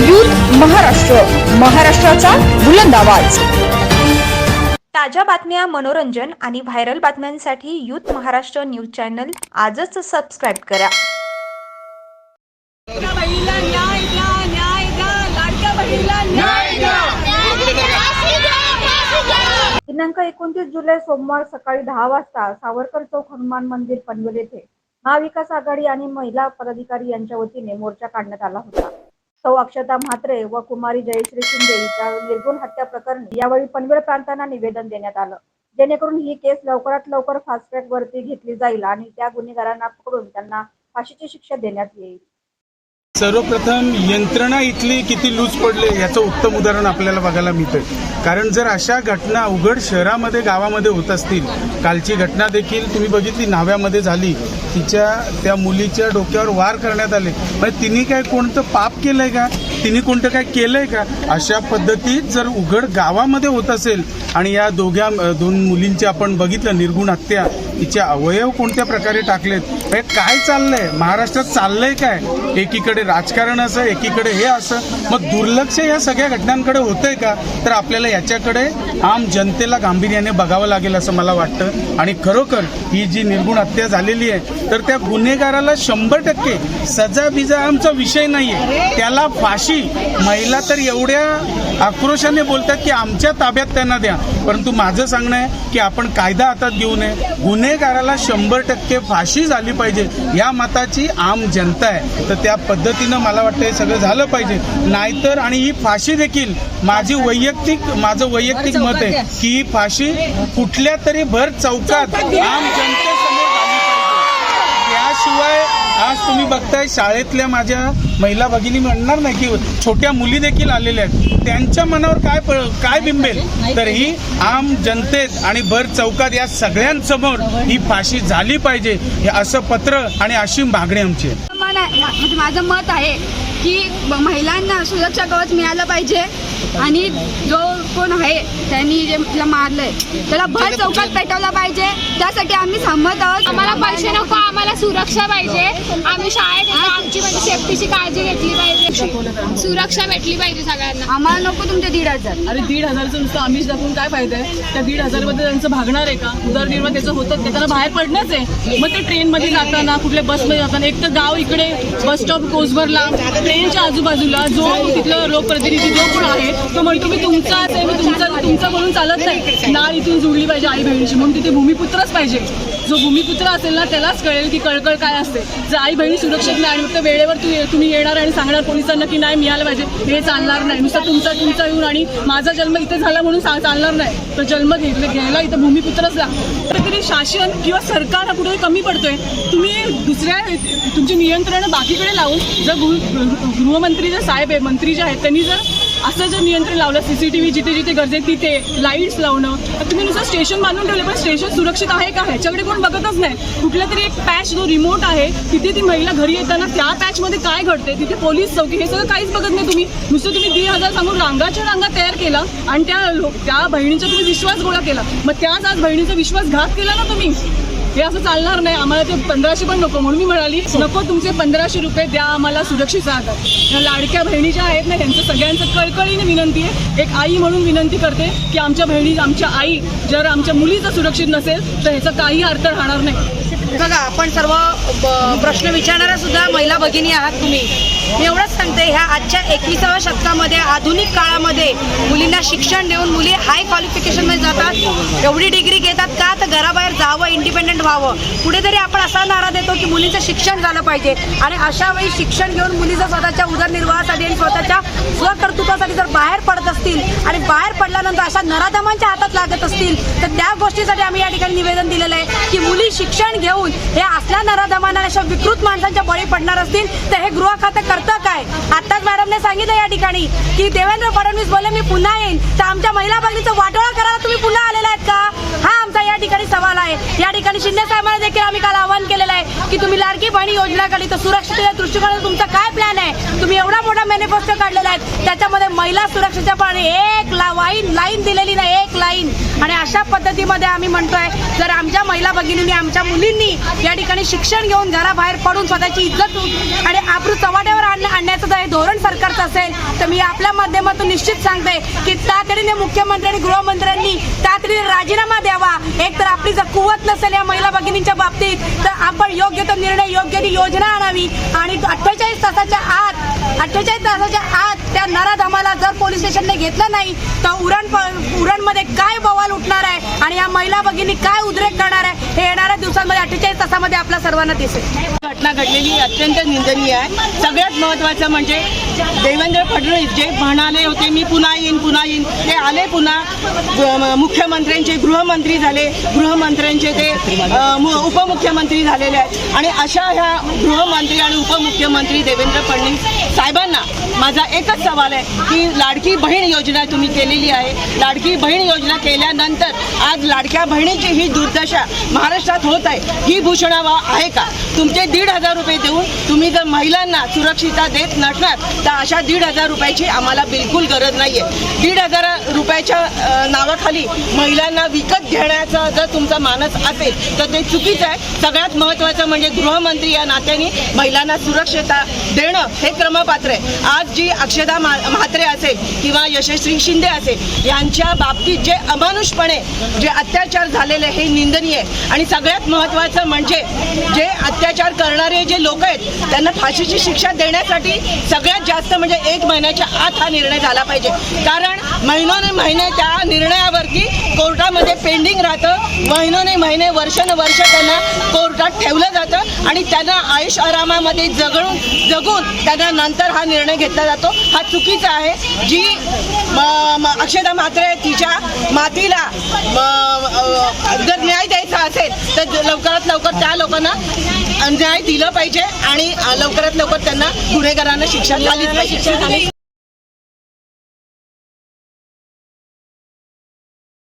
Youth Maharashtra, महाराष्ट्राचा बुलंद आवाज। ताज्या बातम्या, मनोरंजन आणि व्हायरल बातम्यांसाठी यूथ महाराष्ट्र न्यूज चॅनल आजच सबस्क्राइब करा। दिनांक 29 जुलै सोमवार सकाळी 10 वाजता सावरकर चौक हनुमान मंदिर पनवेल येथे महाविकास आघाडी आणि महिला पदाधिकारी यांच्या वतीने मोर्चा काढण्यात आला होता। सौ अक्षता म्हात्रे व कुमारी जयश्री शिंदे यांच्या निर्गुण हत्या प्रकरणी यावेळी पनवेल प्रांतांना निवेदन देण्यात आलं, जेणेकरून ही केस लवकरात लवकर फास्ट ट्रॅक वरती घेतली जाईल आणि त्या गुन्हेगारांना पकडून त्यांना फाशीची शिक्षा देण्यात येईल। सर्वप्रथम यंत्रणा इथली किती लूज पडले याचं उत्तम उदाहरण आपल्याला बघायला मिळतंय। कारण जर अशा घटना उघड शहरामध्ये गावामध्ये होत असतील, कालची घटना देखील तुम्ही बघितली न्हाव्यामध्ये झाली, त्या मुलीच्या डोक्यावर वार करण्यात आले, म्हणजे तिने काय कोणतं पाप केलंय का, तिने कोणतं काय केलंय का? अशा पद्धतीत जर उघड गावामध्ये होत असेल आणि या दोन मुलींची आपण बघितलं निर्गुण हत्या, तिचे अवयव कोणत्या प्रकारे टाकलेत, हे काय चाललंय महाराष्ट्रात, चाललंय काय? एकीकडे राजकारण असं, एकीकडे हे असं, मग दुर्लक्ष या सगळ्या घटनांकडे होतंय का? तर आपल्याला याच्याकडे आम जनतेला गांभीर्याने बघावं लागेल असं मला वाटतं। आणि खरोखर ही जी निर्गुण हत्या झालेली आहे तर त्या गुन्हेगाराला 100% सजा बिजा आमचा विषय नाहीये, त्याला फाशी। महिला तर एवढ्या आक्रोशाने बोलतात की आमच्या ताब्यात त्यांना द्या, परंतु माझं सांगणं आहे की आपण कायदा हातात घेऊ नये, गुन्हेगाराला 100% फाशी झाली पाहिजे या मताची आम जनता आहे। तर त्या पद्धतीनं मला वाटतं हे सगळं झालं पाहिजे, नाहीतर आणि ही फाशी देखील माझं वैयक्तिक मत आहे की ही फाशी कुठल्या तरी भर चौकात आम जनतेसमोर झाली पाहिजे। त्याशिवाय आज तुम्ही बघताय शाळेतल्या माझ्या महिला भगिनी म्हणणार नाही की छोट्या मुली देखील आलेल्या आहेत, त्यांच्या मनावर काय बिंबेल? तर ही आम जनतेत आणि भर चौकात या सगळ्यांसमोर ही फाशी झाली पाहिजे, हे असं पत्र आणि अशी मागणी आमची आहे। म्हणजे माझं मत आहे की महिलांना सुरक्षा कवच मिळालं पाहिजे आणि जो कोण आहे त्यांनी जे तिला मारलंय त्याला भर चौकात पेटवलं पाहिजे। त्यासाठी आम्ही सहमत आहोत। आम्हाला पैसे नको, आम्हाला सुरक्षा पाहिजे। आम्ही शाळेत आमची म्हणजे सेफ्टीची काळजी घेतली पाहिजे, सुरक्षा भेटली पाहिजे सगळ्यांना। आम्हाला नको तुमचे 1,500। अरे 1,500चं नुसतं आम्हीच दाखवून काय फायदा आहे? त्या 1,500 मध्ये त्यांचं भागणार आहे का? उदरनिर्वाह त्याचं होतं, त्याला बाहेर पडणंच आहे। मग ते ट्रेनमध्ये जाताना, कुठल्या बसमध्ये जाताना, एक तर गाव इकडे बस स्टॉप कोसभरला, ट्रेनच्या आजूबाजूला जो तिथलं लोकप्रतिनिधी जो कोण आहे तो म्हणतो मी तुमचाच आहे, मी तुमचा म्हणून चालत नाही, नाळ इथून जुळली पाहिजे आई बहिणीची, म्हणून तिथे भूमिपुत्रच पाहिजे। जो भूमिपुत्र असेल ना त्यालाच कळेल की कळकळ काय असते। जर आई बहिणी सुरक्षित नाही आणि फक्त वेळेवर तुम्ही येणार आणि सांगणार पोलिसांना की नाही मिळालं पाहिजे, हे चालणार नाही। नुसतं तुमचा येऊन आणि माझा जन्म इथे झाला म्हणून चालणार नाही, तर जन्म घ्यायला इथं भूमिपुत्रच लागतं। कुठेतरी शासन किंवा सरकार कुठेतरी कमी पडतोय। तुम्ही तुमची नियंत्रण बाकीकडे लावून जर गृहमंत्री जे साहेब आहे, मंत्री जे आहेत, त्यांनी जर असं जर नियंत्रण लावलं, CCTV जिथे जिथे गरजेत तिथे लाईट्स लावणं, तुम्ही नुसतं स्टेशन बांधून ठेवले पण स्टेशन सुरक्षित आहे का ह्याच्याकडे कोण बघतच नाही। कुठला तरी एक पॅच जो रिमोट आहे तिथे ती महिला घरी येताना त्या पॅचमध्ये काय घडते, तिथे पोलीस चौकी, हे सगळं काहीच बघत नाही। तुम्ही 1,500 सांगून रांगाच्या रांगा तयार केला आणि त्या बहिणीचा तुम्ही विश्वास गोळा केला, मग त्याच आज बहिणीचा विश्वासघात केला ना तुम्ही। हे असं चालणार नाही। आम्हाला ते 1,500 पण नको, म्हणून मी म्हणाली नको, तुमचे 1,500 रुपये द्या आम्हाला सुरक्षित राहतात। या लाडक्या बहिणी ज्या आहेत ना त्यांचं सगळ्यांचं कळकळीने विनंती आहे, एक आई म्हणून विनंती करते की आमच्या आई जर आमच्या मुलीचं सुरक्षित नसेल तर ह्याचा काही अर्थ राहणार नाही। बघा, आपण सर्व प्रश्न विचारणाऱ्या सुद्धा महिला भगिनी आहात तुम्ही। मी एवढंच सांगते, ह्या आजच्या 21व्या शतकामध्ये आधुनिक काळामध्ये मुलींना शिक्षण देऊन मुली हाय क्वालिफिकेशनमध्ये जातात, एवढी डिग्री घेतात का? तर घराबाहेर जावं, इंडिपेंडेंट व्हावं। कुठेतरी आपण असा नारा देतो की मुलींचं शिक्षण झालं पाहिजे आणि अशा वेळी शिक्षण घेऊन मुली जर स्वतःच्या उदरनिर्वाहासाठी आणि स्वतःच्या स्वकर्तृत्वासाठी जर बाहेर पडत असतील आणि बाहेर पडल्यानंतर अशा नराधमांच्या हातात लागत असतील तर त्या गोष्टीसाठी आम्ही या ठिकाणी निवेदन दिलेलं आहे की मुली शिक्षण घेऊन हे असल्या नराधमांना, अशा विकृत माणसांच्या बळी पडणार असतील तर हे गृह खातं करतं काय? आताच मॅडमने सांगितलं या ठिकाणी की देवेंद्र फडणवीस बोलले मी पुन्हा येईन, तर आमच्या महिला भगिनीचं वाटोळा करायला तुम्ही पुन्हा आलेला आहेत का? हा आमचा या ठिकाणी सवाल आहे। या ठिकाणी शिंदे साहेबांना देखील आम्ही काल आवाहन केलेलं आहे की तुम्ही लाडकी बहिणी योजना काढली, तर सुरक्षिततेच्या दृष्टिकोनातून तुमचा काय प्लॅन आहे? तुम्ही एवढा मोठा मॅनिफेस्टो काढलेला आहे, त्याच्यामध्ये महिला सुरक्षेच्या पाणी एक लाईन दिलेली नाही, एक लाईन. आणि अशा पद्धतीमध्ये आम्ही म्हणतोय, जर आमच्या महिला भगिनींनी, आमच्या मुलींनी या ठिकाणी शिक्षण घेऊन घराबाहेर पडून स्वतःची इज्जत आणि आबरू चव्हाट्यावर आणण्याचं जर हे धोरण सरकारचं असेल, तर मी आपल्या माध्यमातून निश्चित सांगते की तातडीने मुख्यमंत्री आणि गृहमंत्र्यांनी तातडीने राजीनामा द्यावा. एक तर आपली जर कुवत नसेल या महिला भगिनींच्या बाबतीत, तर आपण योग्य तो निर्णय, योग्य ती योजना आणावी आणि 48 तासाच्या आत त्या नराधमाला जर पोलीस स्टेशनने घेतलं नाही तर उरणमध्ये काय बवाल उठणार आहे आणि या महिला भगिनी काय उद्रेक करणार आहे हे येणाऱ्या दिवसांमध्ये 48 तासामध्ये आपल्या सर्वांना दिसेल. घटना घडलेली अत्यंत निंदनीय आहे. सगळ्यात महत्त्वाचं म्हणजे देवेंद्र फडणवीस जे म्हणाले होते मी पुन्हा येईन, ते आले पुन्हा. मुख्यमंत्र्यांचे गृहमंत्री झाले, गृहमंत्र्यांचे ते उपमुख्यमंत्री झालेले आहेत. आणि अशा ह्या गृहमंत्री आणि उपमुख्यमंत्री देवेंद्र फडणवीस साहेबांना माझा एकच सवाल आहे की लाडकी बहीण योजना तुम्ही केलेली आहे. लाडकी बहीण योजना केल्यानंतर आज लाडक्या बहिणीची ही दुर्दशा महाराष्ट्रात होत आहे, ही भूषणावा आहे का? तुमचे 1,500 रुपये देऊन तुम्ही जर महिलांना सुरक्षितता देत नसणार तर अशा 1,500 रुपयाची आम्हाला बिलकुल गरज नाही आहे. 1,500 रुपयाच्या नावाखाली महिलांना विकत घेण्याचा जर तुमचा मानस असेल तर ते चुकीचं आहे. सगळ्यात महत्त्वाचं म्हणजे गृहमंत्री या नात्याने महिलांना सुरक्षितता देणं हे क्रमपात्र आहे. आज जी अक्षदा म्हात्रे असेल किंवा यशस्वी शिंदे असेल यांच्या बाबतीत जे अमानुषपणे जे अत्याचार झालेले हे निंदनीय आहे. आणि सगळ्यात महत्त्वाचं म्हणजे जे अत्याचार करणारे जे लोक आहेत त्यांना फाशीची शिक्षा देण्यासाठी सगळ्यात जास्त म्हणजे 1 महिन्याच्या आत हा निर्णय झाला पाहिजे. कारण महिने त्या निर्णयावरती कोर्टामध्ये पेंडिंग राहतं, महिने वर्षानुवर्ष त्यांना कोर्टात ठेवलं जातं आणि त्यांना आयुष आरामामध्ये जगून त्यांना नंतर हा निर्णय घेतला जातो. हा चुकीचा आहे. जी अक्षदा म्हात्रे तिच्या मातीला जर न्याय द्यायचा असेल तर लवकरात लवकर त्या लोकांना न्याय दिलं पाहिजे आणि लवकरात लवकर त्यांना गुन्हेगारांना शिक्षा झालीच पाहिजे.